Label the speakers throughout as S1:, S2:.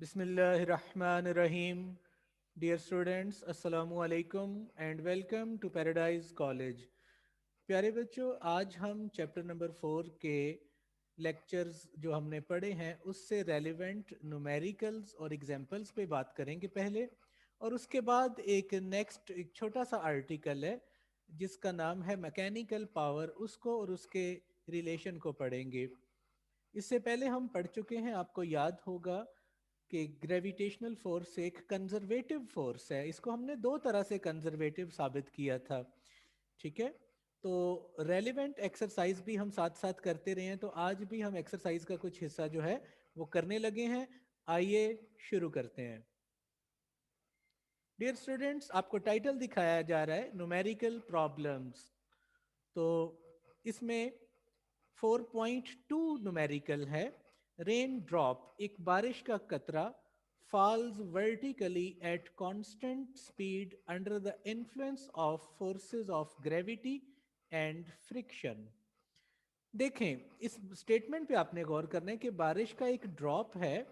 S1: Bismillahirrahmanirrahim. Dear students, Assalamu alaikum and welcome to Paradise College. प्यारे बच्चों, आज हम चैप्टर नंबर 4 के लेक्चर्स जो हमने पढ़े हैं उससे रेलिवेंट न्यूमेरिकल्स और एग्जाम्पल्स पे बात करेंगे पहले, और उसके बाद एक छोटा सा आर्टिकल है जिसका नाम है मैकेनिकल पावर, उसको और उसके रिलेशन को पढ़ेंगे। इससे पहले हम पढ़ चुके हैं, आपको याद होगा कि ग्रेविटेशनल फोर्स एक कंजर्वेटिव फोर्स है। इसको हमने दो तरह से कंजर्वेटिव साबित किया था। ठीक है, तो रेलिवेंट एक्सरसाइज भी हम साथ साथ करते रहे हैं, तो आज भी हम एक्सरसाइज का कुछ हिस्सा जो है वो करने लगे हैं। आइए शुरू करते हैं। डियर स्टूडेंट्स, आपको टाइटल दिखाया जा रहा है न्यूमेरिकल प्रॉब्लम्स। तो इसमें 4.2 न्यूमेरिकल है। रेन ड्रॉप, एक बारिश का कतरा, falls vertically at constant speed under the influence of forces of gravity and friction। देखें, इस स्टेटमेंट पे आपने गौर करना है कि बारिश का एक ड्रॉप है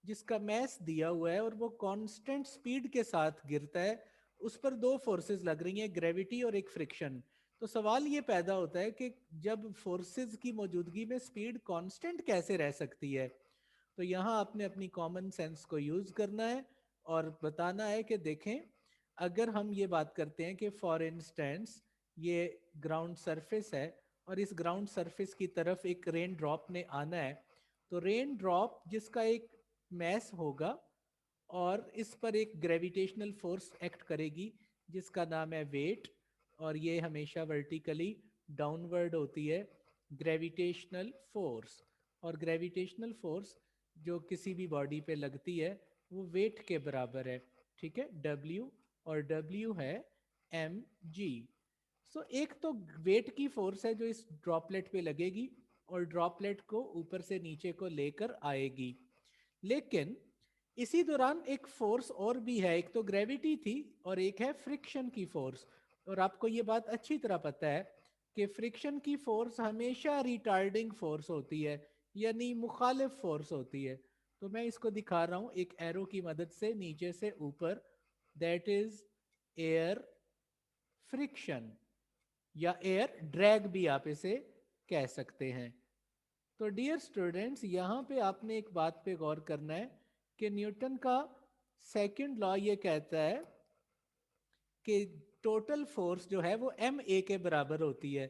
S1: जिसका मैस दिया हुआ है और वो कांस्टेंट स्पीड के साथ गिरता है। उस पर दो फोर्सेस लग रही हैं, ग्रेविटी और एक फ्रिक्शन। तो सवाल ये पैदा होता है कि जब फोर्सेस की मौजूदगी में स्पीड कांस्टेंट कैसे रह सकती है। तो यहाँ आपने अपनी कॉमन सेंस को यूज करना है और बताना है कि देखें, अगर हम ये बात करते हैं कि फॉर इंस्टेंस ये ग्राउंड सरफेस है और इस ग्राउंड सरफेस की तरफ एक रेन ड्रॉप ने आना है, तो रेन ड्रॉप जिसका एक मैस होगा और इस पर एक ग्रेविटेशनल फोर्स एक्ट करेगी जिसका नाम है वेट, और ये हमेशा वर्टिकली डाउनवर्ड होती है, ग्रेविटेशनल फोर्स। और ग्रेविटेशनल फोर्स जो किसी भी बॉडी पे लगती है वो वेट के बराबर है। ठीक है, W, और W है mg। सो एक तो वेट की फोर्स है जो इस ड्रॉपलेट पे लगेगी और ड्रॉपलेट को ऊपर से नीचे को लेकर आएगी। लेकिन इसी दौरान एक फोर्स और भी है, एक तो ग्रेविटी थी और एक है फ्रिक्शन की फोर्स। और आपको ये बात अच्छी तरह पता है कि फ्रिक्शन की फोर्स हमेशा रिटार्डिंग फोर्स होती है, यानी मुखालिफ फोर्स होती है। तो मैं इसको दिखा रहा हूं एक एरो की मदद से नीचे से ऊपर, दैट इज एयर फ्रिक्शन, या एयर ड्रैग भी आप इसे कह सकते हैं। तो डियर स्टूडेंट्स, यहाँ पे आपने एक बात पे गौर करना है कि न्यूटन का सेकंड लॉ ये कहता है कि टोटल फोर्स जो है वो एम ए के बराबर होती है।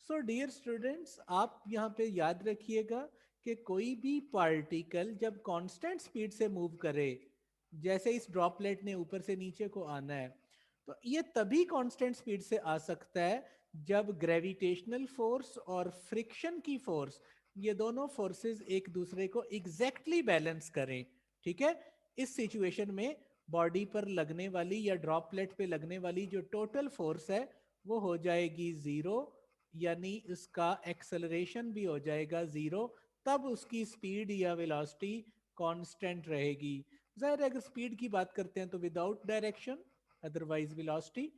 S1: सो डियर स्टूडेंट्स, आप यहाँ पे याद रखिएगा कि कोई भी पार्टिकल जब कांस्टेंट स्पीड से मूव करे, जैसे इस ड्रॉपलेट ने ऊपर से नीचे को आना है, तो ये तभी कांस्टेंट स्पीड से आ सकता है जब ग्रेविटेशनल फोर्स और फ्रिक्शन की फोर्स, ये दोनों फोर्सेस एक दूसरे को एग्जैक्टली बैलेंस करें। ठीक है, इस सिचुएशन में बॉडी पर लगने वाली या ड्रॉपलेट पे लगने वाली जो टोटल फोर्स है वो हो जाएगी जीरो, यानी इसका एक्सेलरेशन भी हो जाएगा जीरो। तब उसकी स्पीड या वेलोसिटी कांस्टेंट रहेगी। जाहिर है अगर स्पीड की बात करते हैं तो without direction, otherwise velocity.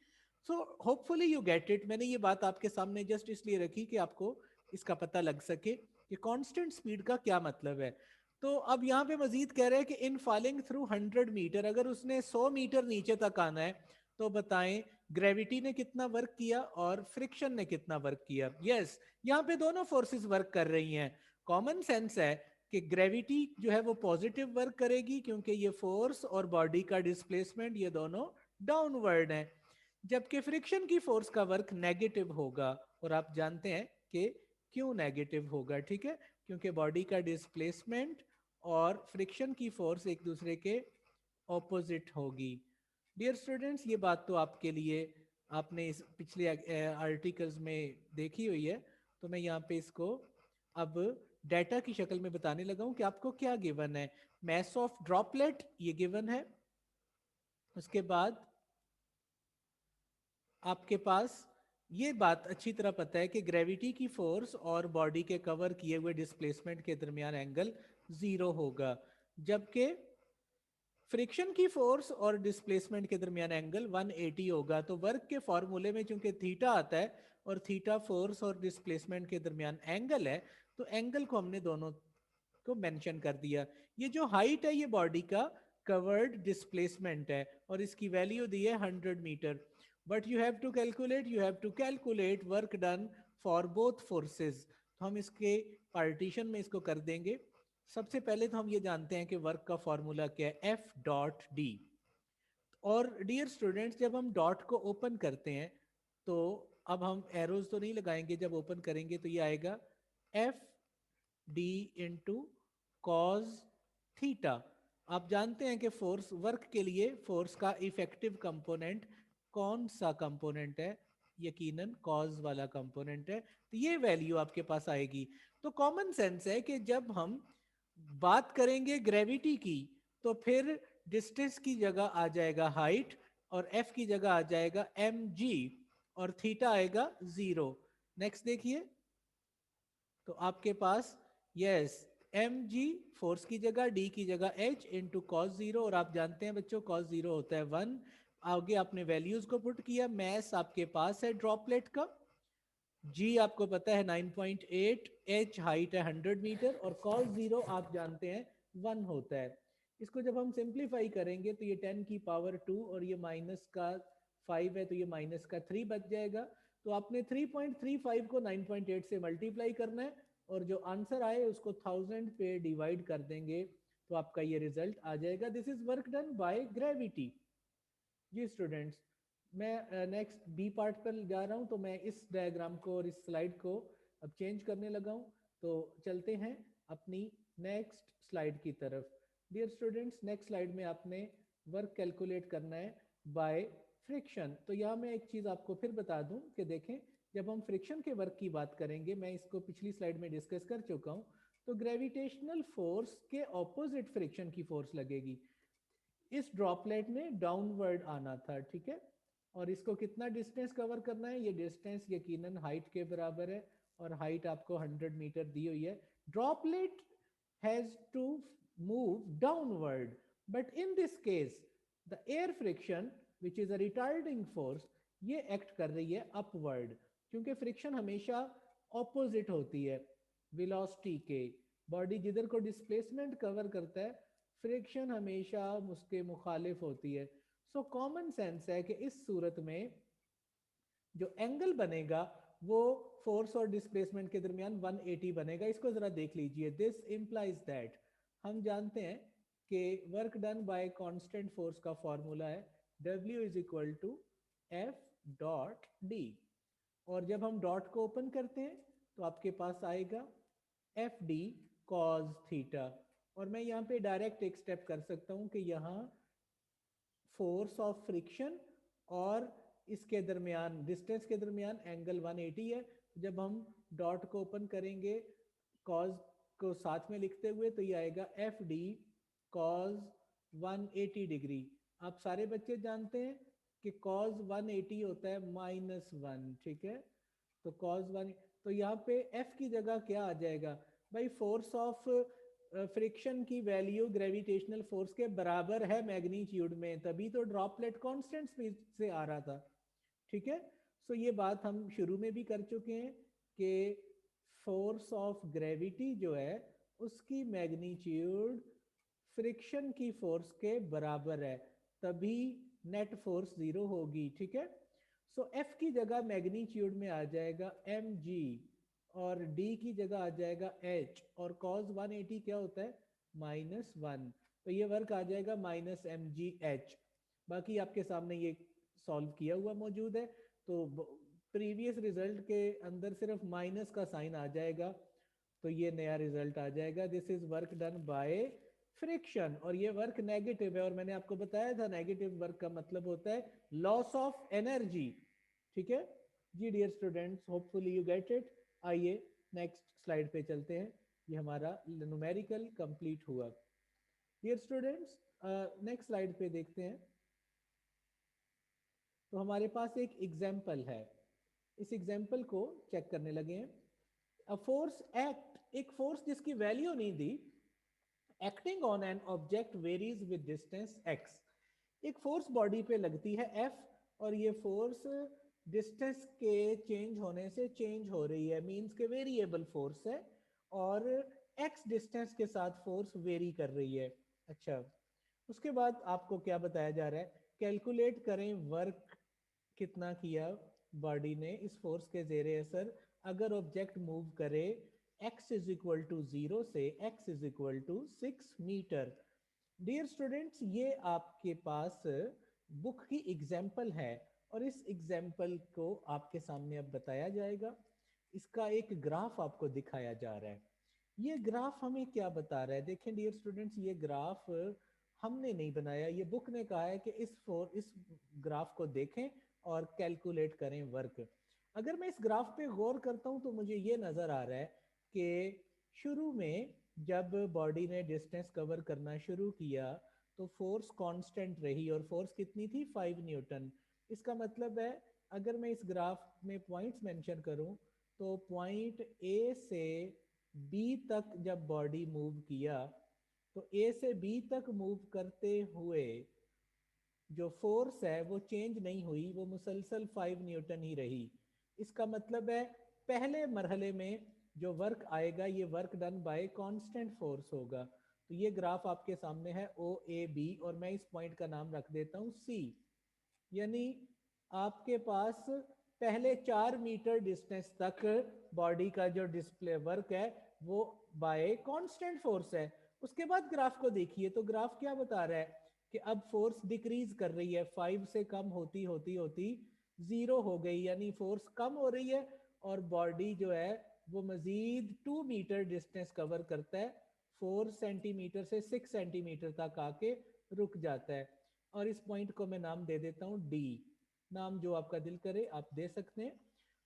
S1: So hopefully you get it. मैंने ये बात आपके सामने जस्ट इसलिए रखी कि आपको इसका पता लग सके कि कांस्टेंट स्पीड का क्या मतलब है। तो अब यहाँ पे मजीद कह रहे हैं कि इन फॉलिंग थ्रू 100 मीटर, अगर उसने 100 मीटर नीचे तक आना है तो बताएं ग्रेविटी ने कितना वर्क किया और फ्रिक्शन ने कितना वर्क किया। यस, यहाँ पे दोनों फोर्सेस वर्क कर रही हैं। कॉमन सेंस है कि ग्रेविटी जो है वो पॉजिटिव वर्क करेगी क्योंकि ये फोर्स और बॉडी का डिस्प्लेसमेंट ये दोनों डाउनवर्ड है, जबकि फ्रिक्शन की फोर्स का वर्क नेगेटिव होगा। और आप जानते हैं कि क्यों नेगेटिव होगा। ठीक है, क्योंकि बॉडी का डिस्प्लेसमेंट और फ्रिक्शन की फोर्स एक दूसरे के ऑपोजिट होगी। डियर स्टूडेंट्स, ये बात तो आपके लिए आपने इस पिछले आर्टिकल्स में देखी हुई है। तो मैं यहाँ पे इसको अब डेटा की शक्ल में बताने लगा हूँ कि आपको क्या गिवन है। मैस ऑफ ड्रॉपलेट ये गिवन है, उसके बाद आपके पास ये बात अच्छी तरह पता है कि ग्रेविटी की फोर्स और बॉडी के कवर किए हुए डिस्प्लेसमेंट के दरमियान एंगल जीरो होगा, जबकि फ्रिक्शन की फोर्स और डिस्प्लेसमेंट के दरमियान एंगल 180 होगा। तो वर्क के फॉर्मूले में चूंकि थीटा आता है और थीटा फोर्स और डिस्प्लेसमेंट के दरमियान एंगल है, तो एंगल को हमने दोनों को मेंशन कर दिया। ये जो हाइट है ये बॉडी का कवर्ड डिस्प्लेसमेंट है और इसकी वैल्यू दी है 100 metre. But you have to calculate work done for both forces. तो हम इसके पार्टीशन में इसको कर देंगे। सबसे पहले तो हम ये जानते हैं कि वर्क का फॉर्मूला क्या है, एफ डॉट डी। और डियर स्टूडेंट्स, जब हम डॉट को ओपन करते हैं तो अब हम एरोज तो नहीं लगाएंगे, जब ओपन करेंगे तो ये आएगा F D into cos theta. आप जानते हैं कि फोर्स वर्क के लिए फोर्स का इफेक्टिव कंपोनेंट कौन सा कंपोनेंट है, यकीनन कॉज वाला कंपोनेंट है। तो ये वैल्यू आपके पास आएगी। तो कॉमन सेंस है कि जब हम बात करेंगे ग्रेविटी की तो फिर डिस्टेंस की जगह आ जाएगा हाइट और एफ की जगह आ जाएगा एम जी और थीटा आएगा 0। नेक्स्ट देखिए, तो आपके पास यस एम जी फोर्स की जगह, डी की जगह एच इंटू कॉस 0, और आप जानते हैं बच्चों कॉस 0 होता है 1। आगे आपने वैल्यूज को पुट किया, मैस आपके पास है ड्रॉपलेट का, जी आपको पता है 9.8, एच हाइट है 100 मीटर और कॉस 0 आप जानते हैं 1 होता है। इसको जब हम सिंप्लीफाई करेंगे तो ये 10 की पावर 2 और ये माइनस का 5 है तो ये माइनस का 3 बच जाएगा। तो आपने 3.35 को 9.8 से मल्टीप्लाई करना है और जो आंसर आए उसको 1000 पे डिवाइड कर देंगे तो आपका ये रिजल्ट आ जाएगा। This is work done by gravity. जी स्टूडेंट्स, मैं नेक्स्ट बी पार्ट पर जा रहा हूँ, तो मैं इस डायग्राम को और इस स्लाइड को अब चेंज करने लगा हूँ। तो चलते हैं अपनी नेक्स्ट स्लाइड की तरफ। डियर स्टूडेंट्स, नेक्स्ट स्लाइड में आपने वर्क कैलकुलेट करना है बाय फ्रिक्शन। तो यहाँ मैं एक चीज़ आपको फिर बता दूँ कि देखें, जब हम फ्रिक्शन के वर्क की बात करेंगे, मैं इसको पिछली स्लाइड में डिस्कस कर चुका हूँ, तो ग्रेविटेशनल फोर्स के ऑपोजिट फ्रिक्शन की फोर्स लगेगी। इस ड्रॉपलेट ने डाउनवर्ड आना था, ठीक है, और इसको कितना डिस्टेंस कवर करना है, ये डिस्टेंस यकीनन हाइट के बराबर है और हाइट आपको 100 मीटर दी हुई है। Droplet has to move downward, but in this case the air friction which is a retarding force, ये एक्ट कर रही है अपवर्ड, क्योंकि फ्रिक्शन हमेशा ऑपोजिट होती है वेलोसिटी के। बॉडी जिधर को डिस्प्लेसमेंट कवर करता है, फ्रिक्शन हमेशा उसके मुखालिफ होती है। सो कॉमन सेंस है कि इस सूरत में जो एंगल बनेगा वो फोर्स और डिस्प्लेसमेंट के दरमियान 180 बनेगा। इसको जरा देख लीजिए, दिस इंप्लाइज दैट, हम जानते हैं कि work done by constant force का फॉर्मूला है W is equal to F dot D, और जब हम डॉट को ओपन करते हैं तो आपके पास आएगा एफ डी कॉज थीटा। और मैं यहाँ पे डायरेक्ट एक स्टेप कर सकता हूँ कि यहाँ फोर्स ऑफ फ्रिक्शन और इसके दरमियान डिस्टेंस के दरमियान एंगल 180 है। जब हम डॉट को ओपन करेंगे कॉज को साथ में लिखते हुए तो ये आएगा एफ डी कॉज 180 डिग्री। आप सारे बच्चे जानते हैं कि कॉज 180 होता है -1, ठीक है। तो कॉज 1, तो यहाँ पे एफ की जगह क्या आ जाएगा भाई, फोर्स ऑफ फ्रिक्शन की वैल्यू ग्रेविटेशनल फोर्स के बराबर है मैग्नीट्यूड में, तभी तो ड्रॉपलेट कांस्टेंट स्पीड से आ रहा था, ठीक है। सो ये बात हम शुरू में भी कर चुके हैं कि फोर्स ऑफ ग्रेविटी जो है उसकी मैग्नीट्यूड फ्रिक्शन की फोर्स के बराबर है, तभी नेट फोर्स 0 होगी, ठीक है। सो एफ की जगह मैग्नीट्यूड में आ जाएगा एम जी और डी की जगह आ जाएगा एच, और कॉस 180 क्या होता है -1, तो ये वर्क आ जाएगा -mgh। बाकी आपके सामने ये सॉल्व किया हुआ मौजूद है, तो प्रीवियस रिजल्ट के अंदर सिर्फ माइनस का साइन आ जाएगा तो ये नया रिजल्ट आ जाएगा। This is work done by friction, और ये वर्क नेगेटिव है, और मैंने आपको बताया था नेगेटिव वर्क का मतलब होता है लॉस ऑफ एनर्जी, ठीक है जी। Dear students, hopefully you get it. आइए नेक्स्ट स्लाइड पे चलते हैं, ये हमारा न्यूमेरिकल कंप्लीट हुआ। डियर स्टूडेंट्स, नेक्स्ट स्लाइड पे देखते हैं, तो हमारे पास एक एग्जाम्पल है, इस एग्जाम्पल को चेक करने लगे हैं। अ फोर्स एक्ट, एक फोर्स जिसकी वैल्यू नहीं दी, acting on an object varies with distance x। एक फोर्स बॉडी पे लगती है F, और ये फोर्स डिस्टेंस के चेंज होने से चेंज हो रही है, मींस के वेरिएबल फोर्स है, और x डिस्टेंस के साथ फोर्स वेरी कर रही है। अच्छा, उसके बाद आपको क्या बताया जा रहा है, कैलकुलेट करें वर्क कितना किया बॉडी ने इस फोर्स के जेरे असर अगर ऑब्जेक्ट मूव करे x इज इक्वल टू 0 से x is equal to 6 metre. Dear students, ये आपके पास बुक की एग्जाम्पल है और इस एग्जाम्पल को आपके सामने अब बताया जाएगा। इसका एक ग्राफ आपको दिखाया जा रहा है। ये ग्राफ हमें क्या बता रहा है, देखें डियर स्टूडेंट्स, ये ग्राफ हमने नहीं बनाया, ये बुक ने कहा है कि इस ग्राफ को देखें और कैलकुलेट करें वर्क। अगर मैं इस ग्राफ पे गौर करता हूं तो मुझे ये नजर आ रहा है कि शुरू में जब बॉडी ने डिस्टेंस कवर करना शुरू किया तो फोर्स कांस्टेंट रही और फोर्स कितनी थी, 5 न्यूटन। इसका मतलब है अगर मैं इस ग्राफ में पॉइंट्स मेंशन करूं तो पॉइंट ए से बी तक जब बॉडी मूव किया तो ए से बी तक मूव करते हुए जो फोर्स है वो चेंज नहीं हुई, वो मुसलसल 5 न्यूटन ही रही। इसका मतलब है पहले मरहले में जो वर्क आएगा ये work done by constant force होगा। तो ये ग्राफ आपके सामने है ओ ए बी और मैं इस पॉइंट का नाम रख देता हूँ सी। यानी आपके पास पहले 4 मीटर डिस्टेंस तक बॉडी का जो डिस्प्ले वर्क है वो बाय कांस्टेंट फोर्स है। उसके बाद ग्राफ को देखिए तो ग्राफ क्या बता रहा है कि अब फोर्स डिक्रीज कर रही है, 5 से कम होती होती होती 0 हो गई, यानी फोर्स कम हो रही है और बॉडी जो है वो मजीद 2 मीटर डिस्टेंस कवर करता है, 4 सेंटीमीटर से 6 सेंटीमीटर तक आके रुक जाता है। और इस पॉइंट को मैं नाम दे देता हूं डी, नाम जो आपका दिल करे आप दे सकते हैं।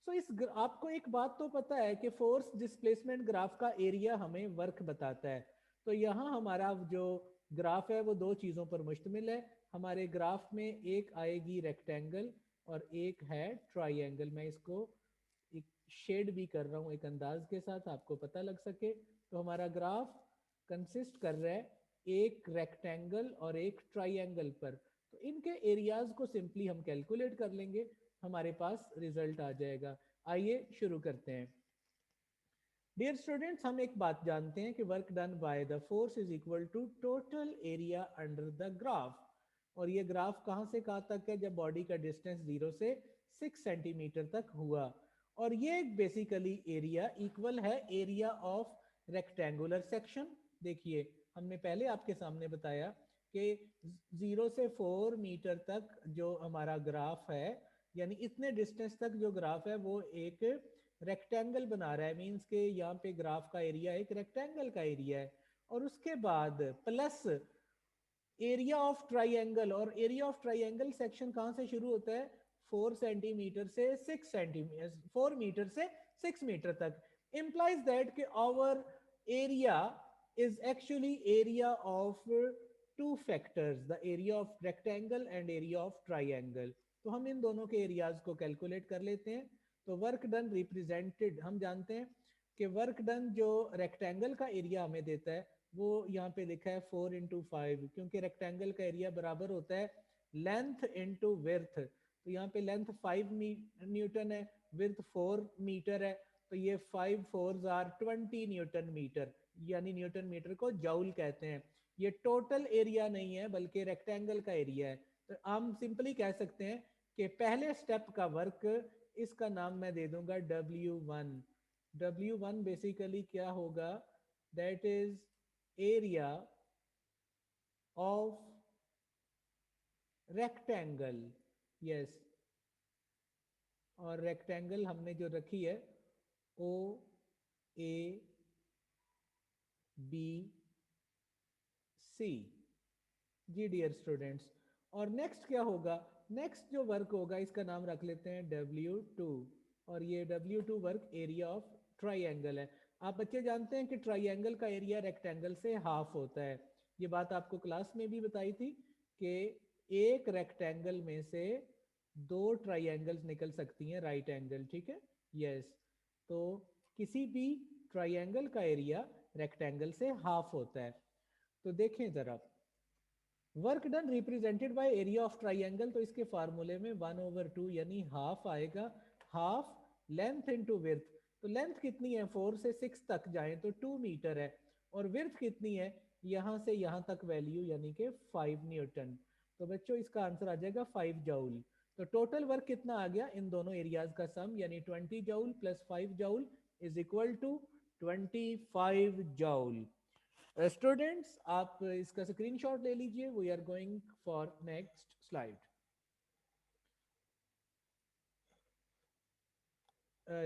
S1: सो आपको एक बात तो पता है कि फोर्स डिस्प्लेसमेंट ग्राफ का एरिया हमें वर्क बताता है। तो यहाँ हमारा जो ग्राफ है वो दो चीज़ों पर मुश्तमिल है। हमारे ग्राफ में एक आएगी रेक्टेंगल और एक है ट्राइंगल। मैं इसको एक शेड भी कर रहा हूँ एक अंदाज के साथ आपको पता लग सके। तो हमारा ग्राफ कंसिस्ट कर रहा है एक रेक्टेंगल और एक ट्राइंगल पर। तो इनके एरियाज को सिंपली हम कैलकुलेट कर लेंगे, हमारे पास रिजल्ट आ जाएगा। आइए शुरू करते हैं। डियर स्टूडेंट्स, हम एक बात जानते हैं कि work done by the force is equal to total area under the graph. और ये ग्राफ कहाँ से कहाँ तक है, जब बॉडी का डिस्टेंस 0 से 6 सेंटीमीटर तक हुआ। और ये बेसिकली एरिया इक्वल है एरिया ऑफ रेक्टेंगुलर सेक्शन। देखिए हमने पहले आपके सामने बताया कि 0 से 4 मीटर तक जो हमारा ग्राफ है, यानी इतने डिस्टेंस तक जो ग्राफ है वो एक रेक्टेंगल बना रहा है, मींस के यहाँ पे ग्राफ का एरिया एक रेक्टेंगल का एरिया है। और उसके बाद प्लस एरिया ऑफ ट्राइंगल, और एरिया ऑफ ट्राइंगल सेक्शन कहाँ से शुरू होता है, 4 सेंटीमीटर से 6 सेंटीमीटर, 4 मीटर से 6 मीटर तक। implies that कि our area is actually area of two factors, the area of rectangle and area of triangle। तो हम इन दोनों के एरियाज को कैलकुलेट कर लेते हैं। तो वर्क डन रिप्रेजेंटेड, हम जानते हैं कि वर्क डन जो रेक्टेंगल का एरिया हमें देता है वो यहाँ पे लिखा है 4 × 5, क्योंकि रेक्टेंगल का एरिया बराबर होता है लेंथ इंटू विर्थ। तो यहाँ पे लेंथ 5 न्यूटन है, विर्थ 4 मीटर है, तो ये 5 4s आर 20 न्यूटन मीटर, यानी न्यूटन मीटर को जूल कहते हैं। ये टोटल एरिया नहीं है बल्कि रेक्टेंगल का एरिया है। तो हम सिंपली कह सकते हैं कि पहले स्टेप का वर्क, इसका नाम मैं दे दूंगा W1। W1 बेसिकली क्या होगा, that is area of rectangle. Yes, और रेक्टेंगल हमने जो रखी है ओ ए बी सी। जी डियर स्टूडेंट्स, और नेक्स्ट क्या होगा, नेक्स्ट जो वर्क होगा इसका नाम रख लेते हैं W2। और ये W2 work area of triangle है। आप बच्चे जानते हैं कि ट्राइंगल का एरिया रेक्टेंगल से हाफ होता है। ये बात आपको क्लास में भी बताई थी कि एक रेक्टेंगल में से 2 ट्राइंगल्स निकल सकती हैं राइट एंगल, ठीक है। यस, तो किसी भी ट्राइंगल का एरिया रेक्टेंगल से हाफ होता है। तो देखें जरा, work done represented by area of triangle, तो इसके फार्मूले में 1/2 यानी हाफ आएगा, हाफ लेंथ इनटू विड्थ। तो लेंथ कितनी है, 4 से 6 तक जाए तो 2 मीटर है, और विड्थ कितनी है, यहाँ से यहाँ तक वैल्यू यानी कि 5 न्यूटन। तो बच्चों इसका आंसर आ जाएगा 5 जूल। तो टोटल वर्क कितना आ गया इन दोनों एरियाज का सम, यानी 20 joule plus 5 joule is equal to 25 joule. Students आप इसका स्क्रीनशॉट ले लीजिए। We are going for next slide.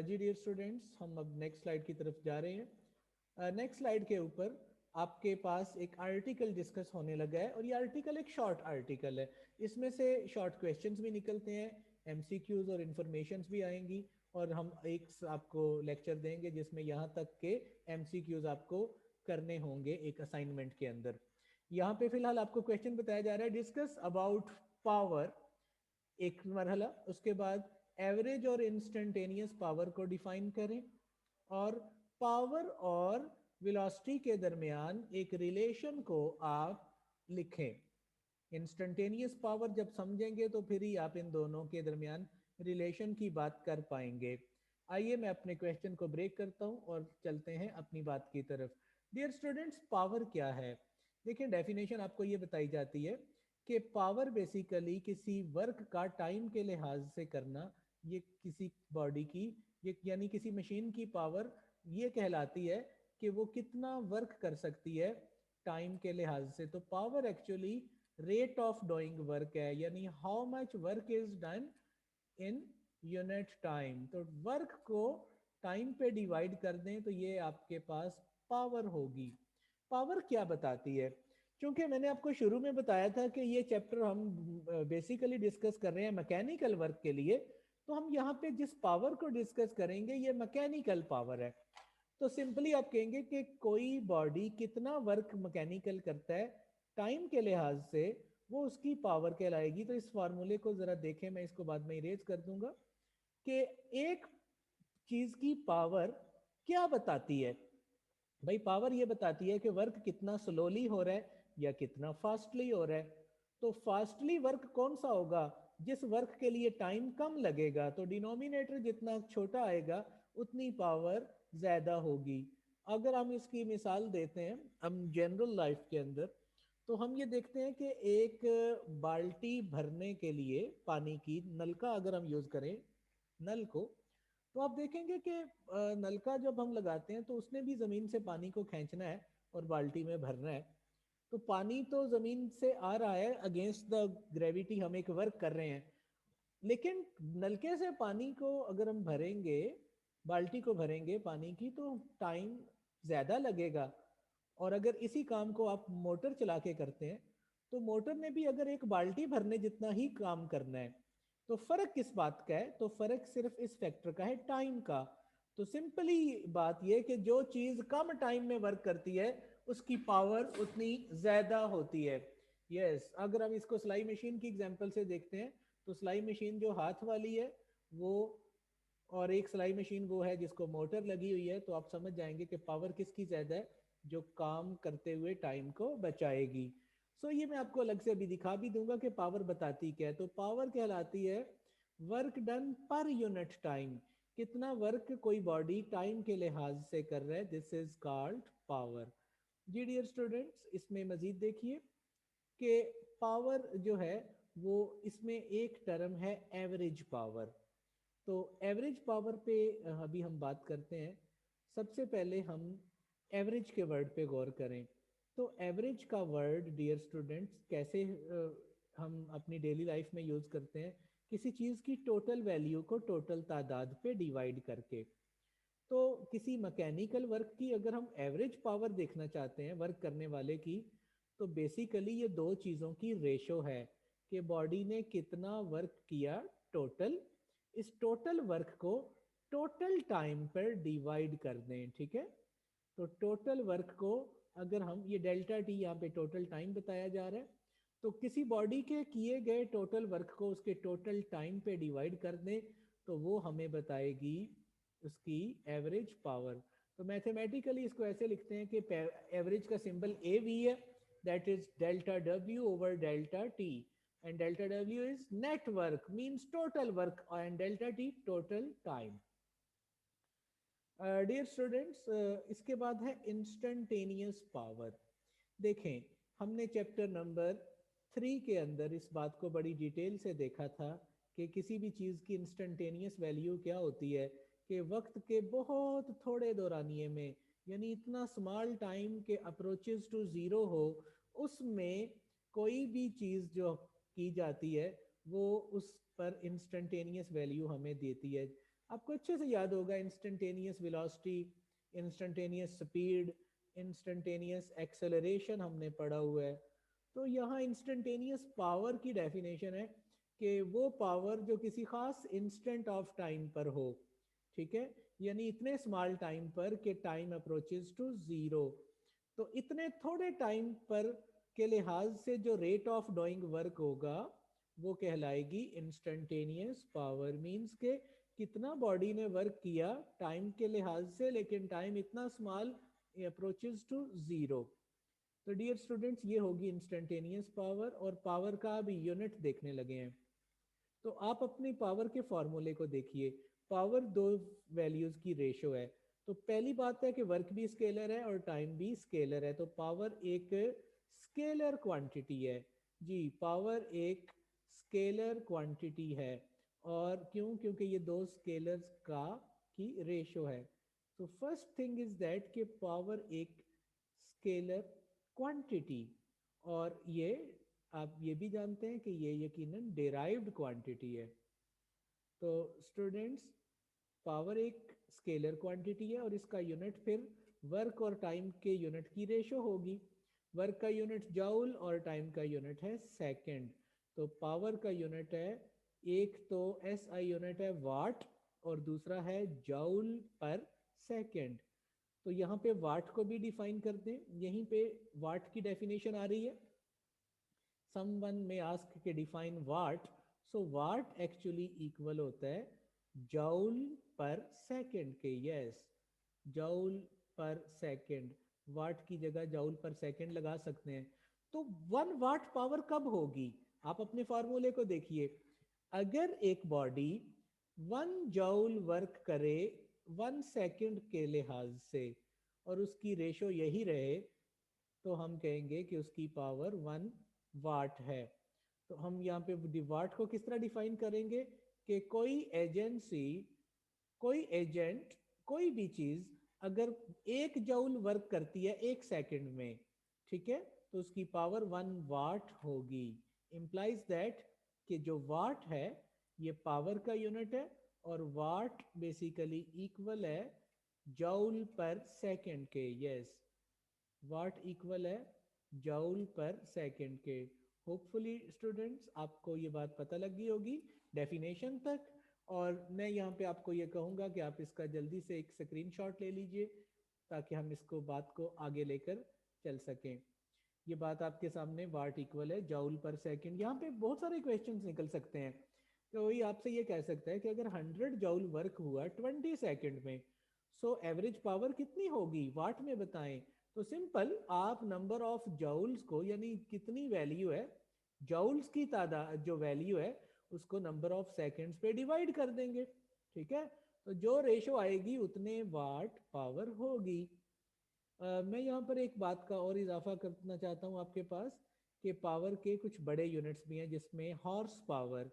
S1: जी डियर स्टूडेंट्स, हम अब नेक्स्ट स्लाइड की तरफ जा रहे हैं। नेक्स्ट स्लाइड के ऊपर आपके पास एक आर्टिकल डिस्कस होने लगा है, और ये आर्टिकल एक शॉर्ट आर्टिकल है। इसमें से शॉर्ट क्वेश्चंस भी निकलते हैं, एमसीक्यूज और इंफॉर्मेशंस भी आएंगी, और हम एक आपको लेक्चर देंगे जिसमें यहाँ तक के एमसीक्यूज आपको करने होंगे एक असाइनमेंट के अंदर। यहाँ पे फिलहाल आपको क्वेश्चन बताया जा रहा है, डिस्कस अबाउट पावर, एक मरहला। उसके बाद एवरेज और इंस्टेंटेनियस पावर को डिफाइन करें, और पावर और वेलोसिटी के दरमियान एक रिलेशन को आप लिखें। इंस्टेंटेनियस पावर जब समझेंगे तो फिर ही आप इन दोनों के दरमियान रिलेशन की बात कर पाएंगे। आइए मैं अपने क्वेश्चन को ब्रेक करता हूं और चलते हैं अपनी बात की तरफ। डियर स्टूडेंट्स, पावर क्या है? देखिए डेफिनेशन आपको ये बताई जाती है कि पावर बेसिकली किसी वर्क का टाइम के लिहाज से करना, ये किसी बॉडी की, ये यानी किसी मशीन की पावर ये कहलाती है कि वो कितना वर्क कर सकती है टाइम के लिहाज से। तो power actually rate of doing work है, यानी how much work is done in unit time. तो वर्क को टाइम पे डिवाइड कर दें तो ये आपके पास पावर होगी। पावर क्या बताती है? क्योंकि मैंने आपको शुरू में बताया था कि ये चैप्टर हम बेसिकली डिस्कस कर रहे हैं मैकेनिकल वर्क के लिए, तो हम यहाँ पे जिस पावर को डिस्कस करेंगे ये मैकेनिकल पावर है। तो सिंपली आप कहेंगे कि कोई बॉडी कितना वर्क मैकेनिकल करता है टाइम के लिहाज से, वो उसकी पावर कहलाएगी। तो इस फार्मूले को जरा देखें, मैं इसको बाद में इरेज कर दूंगा, कि एक चीज की पावर क्या बताती है। भाई पावर ये बताती है कि वर्क कितना स्लोली हो रहा है या कितना फास्टली हो रहा है। तो फास्टली वर्क कौन सा होगा? जिस वर्क के लिए टाइम कम लगेगा, तो डिनोमिनेटर जितना छोटा आएगा उतनी पावर ज्यादा होगी। अगर हम इसकी मिसाल देते हैं हम जनरल लाइफ के अंदर, तो हम ये देखते हैं कि एक बाल्टी भरने के लिए पानी की, नल का अगर हम यूज करें नल को, तो आप देखेंगे कि नल का जब हम लगाते हैं तो उसने भी जमीन से पानी को खींचना है और बाल्टी में भरना है। तो पानी तो जमीन से आ रहा है अगेंस्ट द ग्रेविटी, हम एक वर्क कर रहे हैं, लेकिन नलके से पानी को अगर हम भरेंगे, बाल्टी को भरेंगे पानी की, तो टाइम ज्यादा लगेगा। और अगर इसी काम को आप मोटर चला के करते हैं, तो मोटर ने भी अगर एक बाल्टी भरने जितना ही काम करना है। तो फर्क किस बात का है? तो फर्क सिर्फ इस फैक्टर का है, टाइम का। तो सिंपली बात यह कि जो चीज कम टाइम में वर्क करती है उसकी पावर उतनी ज्यादा होती है। यस, अगर हम इसको सिलाई मशीन की एग्जांपल से देखते हैं, तो सिलाई मशीन जो हाथ वाली है वो, और एक सिलाई मशीन वो है जिसको मोटर लगी हुई है, तो आप समझ जाएंगे कि पावर किसकी ज्यादा है, जो काम करते हुए टाइम को बचाएगी। सो ये मैं आपको अलग से अभी दिखा भी दूंगा कि पावर बताती क्या है। तो पावर कहलाती है work done per unit time, कितना वर्क कोई बॉडी टाइम के लिहाज से कर रहा है, दिस इज कॉल्ड पावर। जी डियर स्टूडेंट्स, इसमें मजीद देखिए कि पावर जो है वो, इसमें एक टर्म है एवरेज पावर। तो एवरेज पावर पे अभी हम बात करते हैं। सबसे पहले हम एवरेज के वर्ड पे गौर करें। तो एवरेज का वर्ड डियर स्टूडेंट्स कैसे हम अपनी डेली लाइफ में यूज करते हैं? किसी चीज की टोटल वैल्यू को टोटल तादाद पे डिवाइड करके। तो किसी मैकेनिकल वर्क की अगर हम एवरेज पावर देखना चाहते हैं वर्क करने वाले की, तो बेसिकली ये दो चीज़ों की रेशो है कि बॉडी ने कितना वर्क किया टोटल, इस टोटल वर्क को टोटल टाइम पर डिवाइड कर दें। ठीक है, तो टोटल वर्क को अगर हम, ये डेल्टा टी यहाँ पे टोटल टाइम बताया जा रहा है, तो किसी बॉडी के किए गए टोटल वर्क को उसके टोटल टाइम पे डिवाइड कर दें, तो वो हमें बताएगी उसकी एवरेज पावर। तो मैथमेटिकली इसको ऐसे लिखते हैं कि एवरेज का सिंबल ए वी है, that is delta W over delta T, and delta W is net work means total work, and delta T total time. Dear students, इसके बाद है इंस्टेंटेनियस पावर। देखें, हमने चैप्टर नंबर 3 के अंदर इस बात को बड़ी डिटेल से देखा था कि किसी भी चीज़ की इंस्टेंटेनियस वैल्यू क्या होती है, कि वक्त के बहुत थोड़े दौरानिए में, यानी इतना स्मॉल टाइम के अप्रोचेस टू ज़ीरो हो, उसमें कोई भी चीज़ जो की जाती है वो उस पर इंस्टेंटेनियस वैल्यू हमें देती है। आपको अच्छे से याद होगा instantaneous velocity, instantaneous speed, instantaneous acceleration हमने पढ़ा हुआ है। तो यहाँ इंस्टेंटेनियस पावर की डेफिनेशन है कि वो पावर जो किसी खास इंस्टेंट ऑफ टाइम पर हो, ठीक है, यानी इतने स्मॉल टाइम पर कि टाइम अप्रोचेस टू ज़ीरो। तो इतने थोड़े टाइम पर के लिहाज से जो रेट ऑफ डूइंग वर्क होगा वो कहलाएगी इंस्टेंटेनियस पावर। मींस के कितना बॉडी ने वर्क किया टाइम के लिहाज से, लेकिन टाइम इतना स्मॉल अप्रोचेस टू ज़ीरो। तो डियर स्टूडेंट्स, ये होगी इंस्टेंटेनियस पावर। और पावर का अभी यूनिट देखने लगे हैं, तो आप अपनी पावर के फॉर्मूले को देखिए। पावर दो वैल्यूज की रेशो है। तो पहली बात है कि वर्क भी स्केलर है और टाइम भी स्केलर है, तो पावर एक स्केलर क्वांटिटी है। जी, पावर एक स्केलर क्वांटिटी है। और क्यों? क्योंकि ये दो स्केलर्स का की रेशो है। तो फर्स्ट थिंग इज दैट कि पावर एक स्केलर क्वांटिटी, और ये आप ये भी जानते हैं कि ये यकीनन डेराइव्ड क्वांटिटी है। तो स्टूडेंट्स, पावर एक स्केलर क्वांटिटी है और इसका यूनिट फिर वर्क और टाइम के यूनिट की रेशो होगी। वर्क का यूनिट जूल और टाइम का यूनिट है सेकंड। तो पावर का यूनिट है, एक तो एस आई यूनिट है वाट और दूसरा है जूल पर सेकंड। तो यहाँ पे वाट को भी डिफाइन कर दें, यहीं पे वाट की डेफिनेशन आ रही है। someone may ask के डिफाइन वाट, सो वाट एक्चुअली इक्वल होता है जूल पर सेकंड के। यस, जूल पर सेकंड, वाट की जगह जूल पर सेकंड लगा सकते हैं। तो 1 वाट पावर कब होगी? आप अपने फार्मूले को देखिए। अगर एक बॉडी 1 जूल वर्क करे 1 सेकंड के लिहाज से और उसकी रेशो यही रहे, तो हम कहेंगे कि उसकी पावर 1 वाट है। तो हम यहाँ पे वाट को किस तरह डिफाइन करेंगे कि कोई एजेंसी, कोई एजेंट, कोई भी चीज अगर 1 जूल वर्क करती है 1 सेकंड में, ठीक है, तो उसकी पावर 1 वाट होगी। इम्प्लाइज दैट कि जो वाट है ये पावर का यूनिट है और वाट बेसिकली इक्वल है जूल पर सेकंड के। यस, वाट इक्वल है जूल पर सेकंड के। होपफुली स्टूडेंट्स आपको ये बात पता लग गई होगी डेफिनेशन तक। और मैं यहाँ पे आपको ये कहूँगा कि आप इसका जल्दी से एक स्क्रीनशॉट ले लीजिए ताकि हम इसको बात को आगे लेकर चल सकें। ये बात आपके सामने, वाट इक्वल है जूल पर सेकंड। यहाँ पे बहुत सारे क्वेश्चंस निकल सकते हैं। तो वही आपसे ये कह सकता है कि अगर 100 जूल वर्क हुआ 20 सेकंड में, सो एवरेज पावर कितनी होगी वाट में बताएं। तो सिंपल, आप नंबर ऑफ जूल्स को, यानी कितनी वैल्यू है जूल्स की तादाद, जो वैल्यू है उसको नंबर ऑफ सेकंड्स पे डिवाइड कर देंगे, ठीक है। तो जो रेशो आएगी उतने वाट पावर होगी। मैं यहाँ पर एक बात का और इजाफा करना चाहता हूँ आपके पास, कि पावर के कुछ बड़े यूनिट्स भी हैं, जिसमें हॉर्स पावर,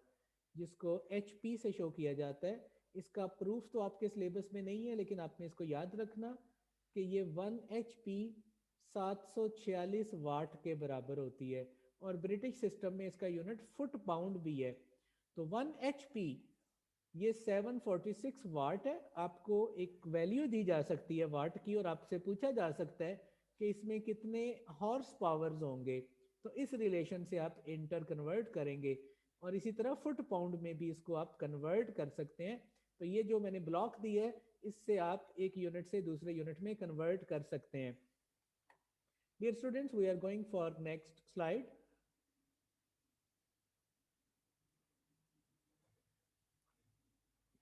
S1: जिसको HP से शो किया जाता है। इसका प्रूफ तो आपके सिलेबस में नहीं है, लेकिन आपने इसको याद रखना कि ये 1 HP 746 वाट के बराबर होती है। और ब्रिटिश सिस्टम में इसका यूनिट फुट पाउंड भी है। तो 1 HP ये 746 वाट है। आपको एक वैल्यू दी जा सकती है वाट की और आपसे पूछा जा सकता है कि इसमें कितने हॉर्स पावर्स होंगे। तो इस रिलेशन से आप इंटर कन्वर्ट करेंगे और इसी तरह फुट पाउंड में भी इसको आप कन्वर्ट कर सकते हैं। तो ये जो मैंने ब्लॉक दी है, इससे आप एक यूनिट से दूसरे यूनिट में कन्वर्ट कर सकते हैं। Dear students, we are going for next slide.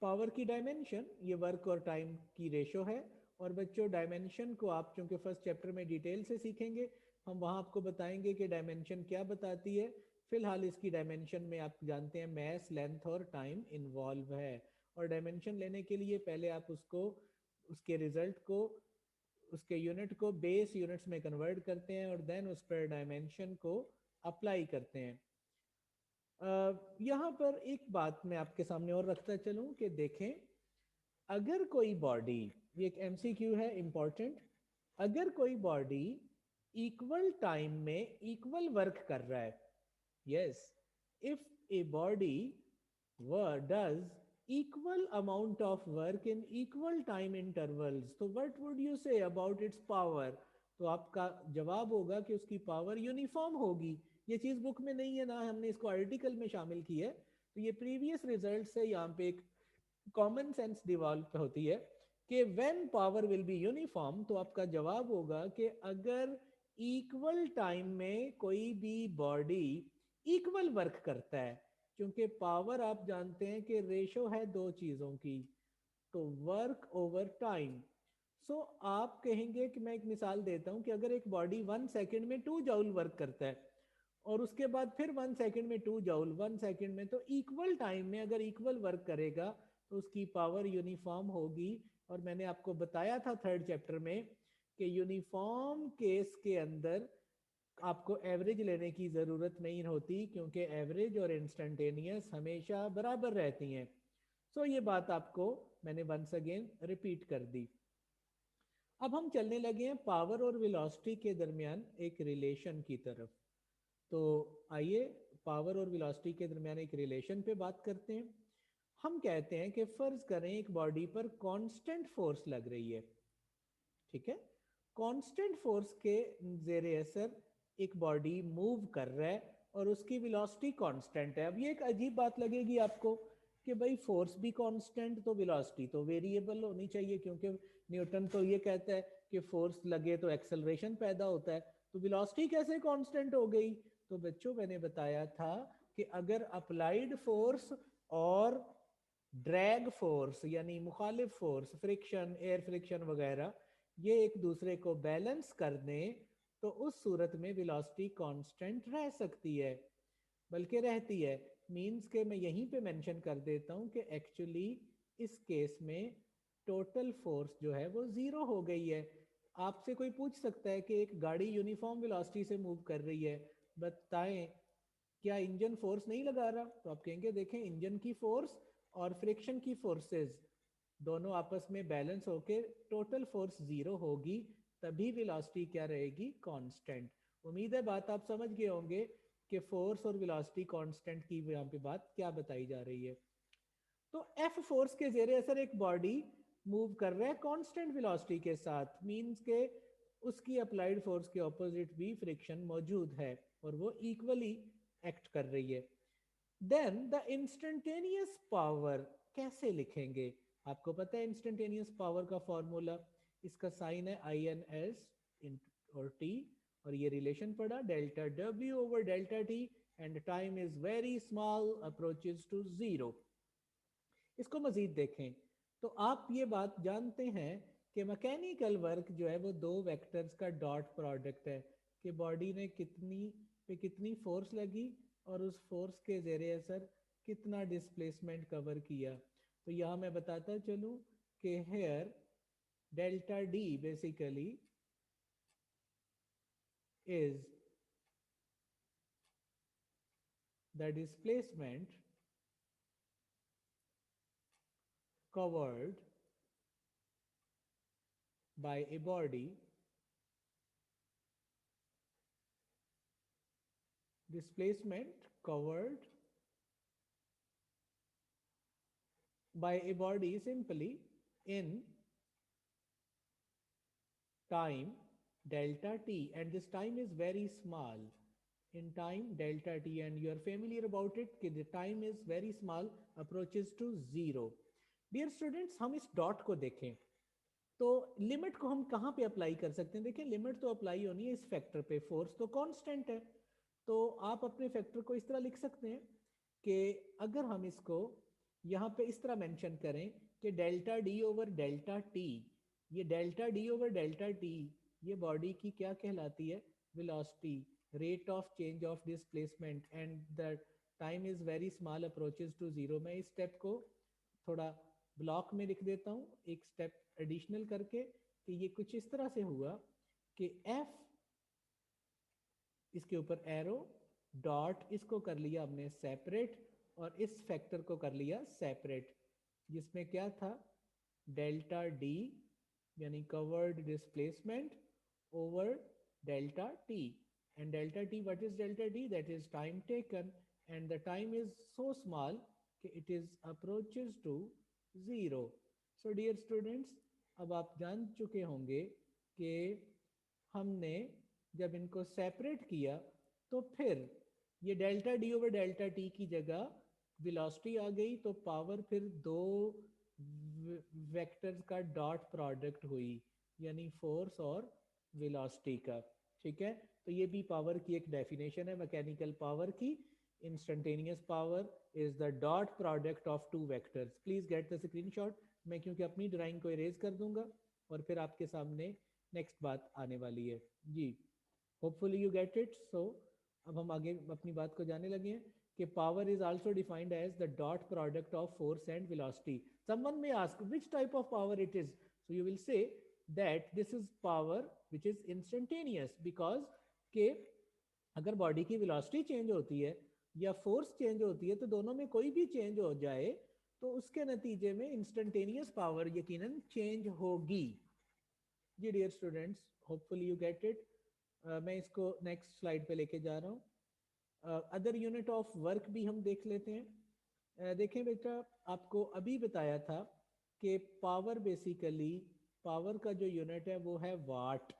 S1: Power की डायमेंशन, ये वर्क और टाइम की रेशो है। और बच्चों, डायमेंशन को आप चूंकि फर्स्ट चैप्टर में डिटेल से सीखेंगे, हम वहां आपको बताएंगे कि डायमेंशन क्या बताती है। फिलहाल इसकी डायमेंशन में आप जानते हैं मैस, लेंथ और टाइम इन्वॉल्व है। और डायमेंशन लेने के लिए पहले आप उसको उसके रिजल्ट को, उसके यूनिट को बेस यूनिट्स में कन्वर्ट करते हैं और देन उस पर डायमेंशन को अप्लाई करते हैं। यहाँ पर एक बात मैं आपके सामने और रखता चलूं कि देखें, अगर कोई बॉडी, ये एक एमसीक्यू है इंपॉर्टेंट, अगर कोई बॉडी इक्वल टाइम में इक्वल वर्क कर रहा है, yes, if a body does equal amount of work in equal time intervals, तो what would you say about its power? तो आपका जवाब होगा कि उसकी पावर यूनिफॉर्म होगी। ये चीज बुक में नहीं है ना, हमने इसको आर्टिकल में शामिल की है, तो ये प्रीवियस रिजल्ट से यहाँ पे एक कॉमन सेंस डिवेलप होती है कि when power will be uniform, तो आपका जवाब होगा कि अगर इक्वल टाइम में कोई भी बॉडी इक्वल वर्क करता है, क्योंकि पावर आप जानते हैं कि रेशो है दो चीजों की, तो वर्क ओवर टाइम। सो आप कहेंगे कि मैं एक मिसाल देता हूं कि अगर एक बॉडी 1 सेकंड में 2 जूल वर्क करता है और उसके बाद फिर 1 सेकंड में 2 जूल, 1 सेकंड में, तो इक्वल टाइम में अगर इक्वल वर्क करेगा तो उसकी पावर यूनिफॉर्म होगी। और मैंने आपको बताया था 3rd चैप्टर में कि यूनिफॉर्म केस के अंदर आपको एवरेज लेने की ज़रूरत नहीं होती, क्योंकि एवरेज और इंस्टेंटेनियस हमेशा बराबर रहती हैं। सो ये बात आपको मैंने वंस अगेन रिपीट कर दी। अब हम चलने लगे हैं पावर और वेलोसिटी के दरमियान एक रिलेशन की तरफ। तो आइए पावर और वेलोसिटी के दरमियान एक रिलेशन पे बात करते हैं। हम कहते हैं कि फर्ज करें एक बॉडी पर कांस्टेंट फोर्स लग रही है, ठीक है, कांस्टेंट फोर्स के जेरे असर एक बॉडी मूव कर रहा है और उसकी वेलोसिटी कांस्टेंट है। अब ये एक अजीब बात लगेगी आपको कि भाई फोर्स भी कांस्टेंट तो वेलोसिटी तो वेरिएबल होनी चाहिए, क्योंकि न्यूटन तो ये कहता है कि फोर्स लगे तो एक्सेलरेशन पैदा होता है, तो वेलोसिटी कैसे कांस्टेंट हो गई? तो बच्चों मैंने बताया था कि अगर अप्लाइड फोर्स और ड्रैग फोर्स यानी मुखालिफ फोर्स, फ्रिक्शन, एयर फ्रिक्शन वगैरह, ये एक दूसरे को बैलेंस कर दें, तो उस सूरत में वेलोसिटी कांस्टेंट रह सकती है, बल्कि रहती है। मींस के मैं यहीं पे मेंशन कर देता हूं कि एक्चुअली इस केस में टोटल फोर्स जो है वो जीरो हो गई है। आपसे कोई पूछ सकता है कि एक गाड़ी यूनिफॉर्म वेलोसिटी से मूव कर रही है, बताएं क्या इंजन फोर्स नहीं लगा रहा? तो आप कहेंगे देखें, इंजन की फोर्स और फ्रिक्शन की फोर्सेस दोनों आपस में बैलेंस होके टोटल फोर्स जीरो होगी, तभी वेलोसिटी क्या रहेगी? कांस्टेंट। उम्मीद है बात आप समझ गए होंगे कि फोर्स और वेलोसिटी कांस्टेंट की यहाँ पे बात क्या बताई जा रही है। तो एफ फोर्स के जेरे असर एक बॉडी मूव कर रहा है कांस्टेंट वेलोसिटी के साथ, मींस के उसकी अप्लाइड फोर्स के ऑपोजिट भी फ्रिक्शन मौजूद है और वो इक्वली एक्ट कर रही है। देन द इंस्टेंटेनियस पावर कैसे लिखेंगे? आपको पता है इंस्टेंटेनियस पावर का फॉर्मूला, इसका साइन है आई एन एस और टी, और ये रिलेशन पड़ा delta W over delta T, and time is very small approaches to zero. इसको मजीद देखें तो आप ये बात जानते हैं कि मैकेनिकल वर्क जो है वो दो वेक्टर्स का डॉट प्रोडक्ट है, कि बॉडी ने कितनी पे कितनी फोर्स लगी और उस फोर्स के जेरे असर कितना डिस्प्लेसमेंट कवर किया। तो यहाँ मैं बताता चलूँ कि here delta D basically is the displacement covered by a body, displacement covered by a body simply in time delta t, and this time is very small in time delta t, and you are familiar about it कि the time is very small approaches to zero. Dear students, हम इस dot को देखें तो limit को हम कहाँ पे अप्लाई कर सकते हैं? देखिए लिमिट तो अप्लाई होनी है इस फैक्टर पे, फोर्स तो कांस्टेंट है, तो आप अपने फैक्टर को इस तरह लिख सकते हैं कि अगर हम इसको यहाँ पे इस तरह मेंशन करें कि delta d over delta t, ये delta d over delta t ये बॉडी की क्या कहलाती है? Velocity, rate of change of displacement, and the time is very small approaches to zero. मैं इस स्टेप को थोड़ा ब्लॉक में लिख देता हूँ, एक स्टेप एडिशनल करके कि ये कुछ इस तरह से हुआ कि F इसके ऊपर एरो डॉट इसको कर लिया हमने सेपरेट और इस फैक्टर को कर लिया सेपरेट, जिसमें क्या था डेल्टा डी यानी covered displacement over delta T, and delta t, what is delta t? That is time taken, and the time is so small that it is approaches to zero. So dear students, अब आप जान चुके होंगे कि हमने जब इनको separate किया तो फिर ये delta d over delta T की जगह वेलोसिटी आ गई, तो पावर फिर दो वेक्टर्स का डॉट प्रोडक्ट हुई, यानी फोर्स और वेलोसिटी का। ठीक है, तो ये भी पावर की एक डेफिनेशन है मैकेनिकल पावर की। Instantaneous power is the dot product of two vectors. Please get the screenshot. मैं क्योंकि अपनी ड्राइंग को इरेज कर दूंगा और फिर आपके सामने नेक्स्ट बात आने वाली है जी। Hopefully you get it. So अब हम आगे अपनी बात को जाने लगे हैं कि power is also defined as the dot product of force and velocity. Someone may ask which type of power it is, so you will say that this is power which is instantaneous, because के अगर body की velocity change होती है या force change होती है तो दोनों में कोई भी चेंज हो जाए तो उसके नतीजे में इंस्टेंटेनियस पावर यकीनन चेंज होगी। जी dear students, hopefully you get it. मैं इसको नेक्स्ट स्लाइड पे लेके जा रहा हूँ। अदर यूनिट ऑफ वर्क भी हम देख लेते हैं। देखें बेटा, आपको अभी बताया था कि पावर बेसिकली पावर का जो यूनिट है वो है वाट,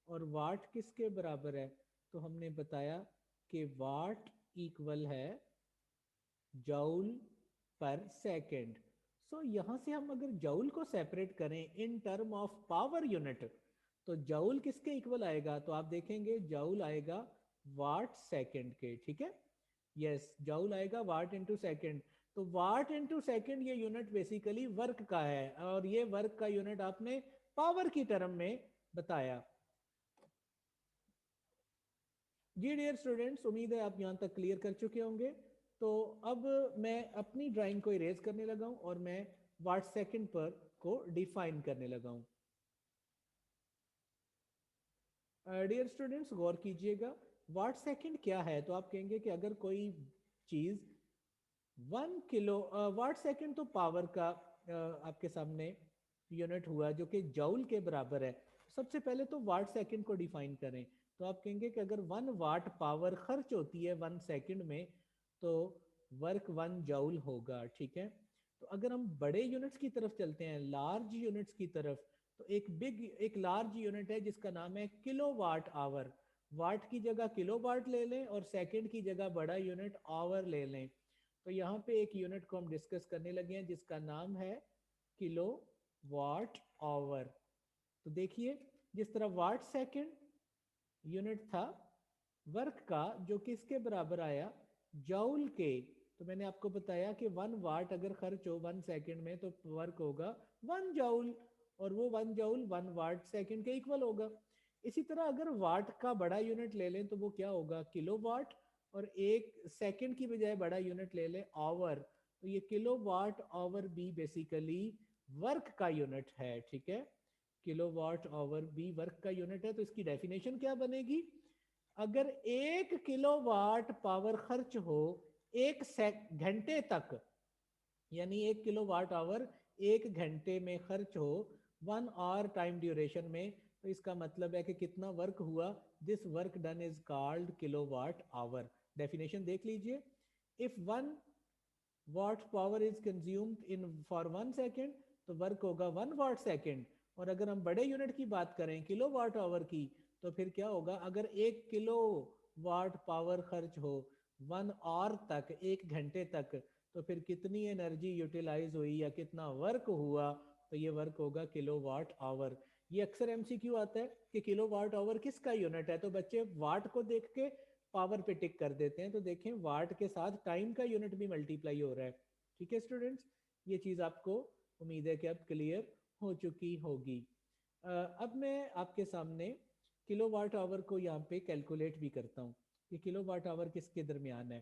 S1: और वाट किसके बराबर है? तो हमने बताया कि वाट इक्वल है जूल पर सेकेंड। सो यहाँ से हम अगर जूल को सेपरेट करें in term of power unit तो जूल किसके इक्वल आएगा? तो आप देखेंगे जूल आएगा वाट सेकेंड के। ठीक है, यस, जूल आएगा वाट इंटू सेकेंड। तो वाट इंटू सेकेंड ये यूनिट बेसिकली वर्क का है, और ये वर्क का यूनिट आपने पावर की टर्म में बताया। जी डियर स्टूडेंट्स, उम्मीद है आप यहां तक क्लियर कर चुके होंगे। तो अब मैं अपनी ड्राइंग को इरेज करने लगा हूं और मैं वाट सेकेंड पर को डिफाइन करने लगा हूं। डियर स्टूडेंट्स गौर कीजिएगा, वाट सेकेंड क्या है? तो आप कहेंगे कि अगर कोई चीज 1 किलो वाट सेकेंड तो पावर का आपके सामने यूनिट हुआ जो कि जूल के बराबर है। सबसे पहले तो वाट सेकेंड को डिफाइन करें, तो आप कहेंगे कि अगर 1 वाट पावर खर्च होती है 1 सेकेंड में तो वर्क 1 जूल होगा। ठीक है, तो अगर हम बड़े यूनिट्स की तरफ चलते हैं, लार्ज यूनिट्स की तरफ, तो एक लार्ज यूनिट है जिसका नाम है किलो वाट आवर। वाट की जगह किलो वाट ले लें और सेकेंड की जगह बड़ा यूनिट आवर ले लें। तो यहाँ पे एक यूनिट को हम डिस्कस करने लगे हैं जिसका नाम है किलो वाट आवर। तो देखिए, जिस तरह वाट सेकेंड यूनिट था वर्क का जो किसके बराबर आया? जूल के। तो मैंने आपको बताया कि 1 वाट अगर खर्च हो 1 सेकेंड में तो वर्क होगा 1 जूल, और वो 1 जूल 1 वाट सेकेंड के इक्वल होगा। इसी तरह अगर वाट का बड़ा यूनिट ले लें तो वो क्या होगा? किलो वाट, और एक सेकेंड की बजाय बड़ा यूनिट ले लें आवर, तो ये किलो वाट आवर भी बेसिकली वर्क का यूनिट है। ठीक है, किलो वाट आवर भी वर्क का यूनिट है। तो इसकी डेफिनेशन क्या बनेगी? अगर 1 किलोवाट पावर खर्च हो 1 घंटे तक, यानी 1 किलोवाट आवर 1 घंटे में खर्च हो 1 आवर टाइम ड्यूरेशन में, तो इसका मतलब है कि कितना वर्क हुआ? This work done is called kilowatt hour. Definition देख लीजिए, if 1 watt power is consumed in for 1 second तो वर्क होगा 1 वाट सेकेंड। और अगर हम बड़े यूनिट की बात करें किलो वाट आवर की, तो फिर क्या होगा? अगर 1 किलो वाट पावर खर्च हो 1 आवर तक, 1 घंटे तक, तो फिर कितनी एनर्जी यूटिलाइज हुई या कितना वर्क हुआ? तो ये वर्क होगा किलो वाट आवर। ये अक्सर एमसीक्यू आता है कि किलो वाट आवर किसका यूनिट है, तो बच्चे वाट को देख के पावर पे टिक कर देते हैं। तो देखें वाट के साथ टाइम का यूनिट भी मल्टीप्लाई हो रहा है। ठीक है स्टूडेंट्स, ये चीज आपको उम्मीद है कि अब क्लियर हो चुकी होगी। अब मैं आपके सामने किलो वाट आवर को यहाँ पे कैलकुलेट भी करता हूँ कि किलो वाट आवर किसके दरमियान है।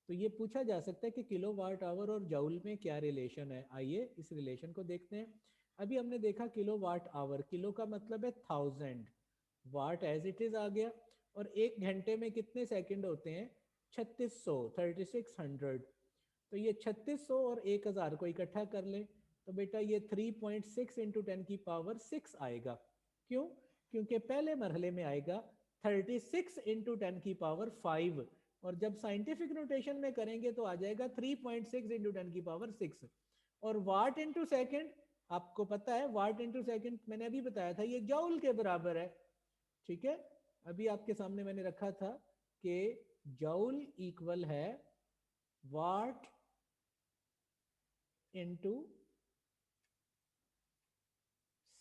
S1: तो ये पूछा जा सकता है कि किलो वाट आवर और जूल में क्या रिलेशन है। आइए इस रिलेशन को देखते हैं। अभी हमने देखा किलो वाट आवर, किलो का मतलब है 1000, वाट एज इट इज आ गया। और एक घंटे में कितने सेकंड होते हैं? 3600, 3600। तो ये 3600 और 1000 को इकट्ठा कर लें तो बेटा ये 3.6 इंटू 10 की पावर 6 आएगा। क्यों? क्योंकि पहले मरहले में आएगा 36 इंटू 10 की पावर 5, और जब साइंटिफिक नोटेशन में करेंगे तो आ जाएगा 3.6 इंटू 10 की पावर 6। और वाट इंटू सेकेंड, आपको पता है वाट इंटू सेकेंड मैंने अभी बताया था ये जॉउल के बराबर है। ठीक है, अभी आपके सामने मैंने रखा था कि जॉउल इक्वल है वाट इंटू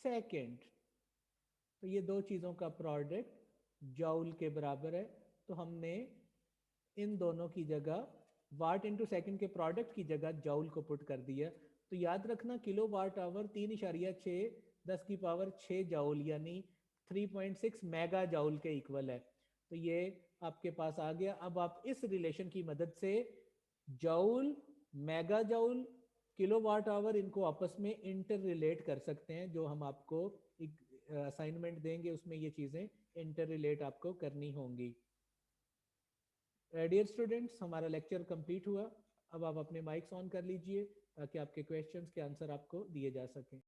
S1: सेकेंड। तो ये दो चीजों का प्रोडक्ट जॉउल के बराबर है। तो हमने इन दोनों की जगह वाट इंटू सेकेंड के प्रोडक्ट की जगह जॉउल को पुट कर दिया। तो याद रखना किलो वाट आवर 3.6 10 की पावर 6 जॉउल यानी 3.6 मेगा जॉउल के इक्वल है। तो ये आपके पास आ गया। अब आप इस रिलेशन की मदद से जॉउल, मेगा जॉउल, किलो वाट आवर, इनको आपस में इंटर रिलेट कर सकते हैं। जो हम आपको एक असाइनमेंट देंगे उसमें ये चीज़ें इंटर रिलेट आपको करनी होंगी। डियर स्टूडेंट्स, हमारा लेक्चर कंप्लीट हुआ। अब आप अपने माइक्स ऑन कर लीजिए ताकि आपके क्वेश्चंस के आंसर आपको दिए जा सकें।